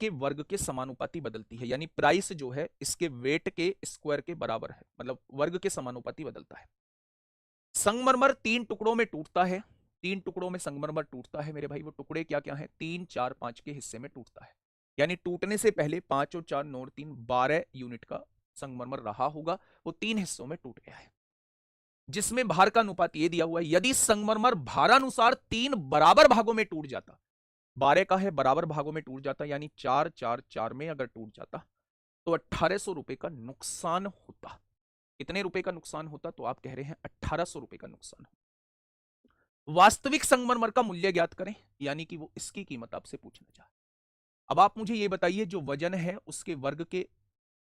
के वर्ग के समानुपाती बदलती है, यानी प्राइस जो है इसके वेट के स्क्वायर के बराबर है, मतलब वर्ग के समानुपाती बदलता है। संगमरमर 3 टुकड़ों में टूटता है, 3 टुकड़ों में संगमरमर टूटता है मेरे भाई। वो टुकड़े क्या क्या है, 3, 4, 5 के हिस्से में टूटता है, यानी टूटने से पहले 5 और 4 9 और 3 12 यूनिट का संगमरमर रहा होगा, वो 3 हिस्सों में टूट गया है। जिसमें भार का अनुपात ये दिया हुआ है, यदि संगमरमर भारानुसार 3 बराबर भागों में टूट जाता, 12 का है बराबर भागों में टूट जाता, यानी 4 4 4 में अगर टूट जाता तो 1800 रुपए का नुकसान होता। कितने रुपए का नुकसान होता, तो आप कह रहे हैं 1800 रुपए का नुकसान हो। वास्तविक संगमरमर का मूल्य ज्ञात करें, यानी कि वो इसकी कीमत आपसे पूछना चाहे। अब आप मुझे ये बताइए, जो वजन है उसके वर्ग के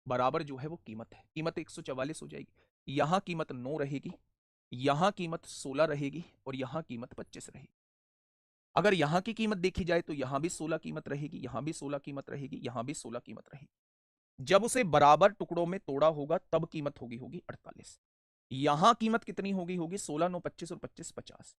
बराबर जो है वो कीमत है, कीमत 144 हो जाएगी। यहां कीमत 9 रहेगी, यहां कीमत 16 रहेगी और यहां कीमत 25 रहेगी। अगर यहां की कीमत देखी जाए तो यहां भी 16 कीमत रहेगी, यहां भी 16 कीमत रहेगी, यहां भी 16 कीमत रहेगी। जब उसे बराबर टुकड़ों में तोड़ा होगा तब कीमत होगी 48। यहां कीमत कितनी होगी 16 9 25 और 25 50।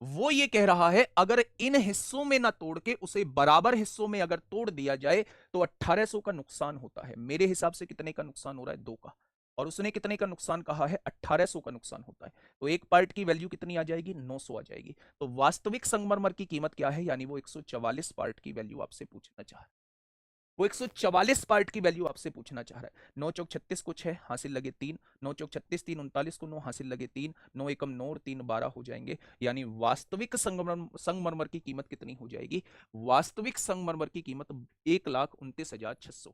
वो ये कह रहा है अगर इन हिस्सों में ना तोड़ के उसे बराबर हिस्सों में अगर तोड़ दिया जाए तो 1800 का नुकसान होता है। मेरे हिसाब से कितने का नुकसान हो रहा है, 2 का। और उसने कितने का नुकसान कहा है, 1800 का नुकसान होता है। तो एक पार्ट की वैल्यू कितनी आ जाएगी, 900 आ जाएगी। तो वास्तविक संगमरमर की कीमत क्या है, यानी वो 144 पार्ट की वैल्यू आपसे पूछना चाह रहा है। वो 144 पार्ट की वैल्यू आपसे पूछना चाह रहा है। 9 चौक 36 को 6 हासिल लगे 3, 9 चौक 36 3 39 को 9 हासिल लगे 3, 9 एकम 9 और 3 12 हो जाएंगे। यानी वास्तविक संगमरमर की कीमत कितनी हो जाएगी, वास्तविक संगमरमर की कीमत 1,29,600।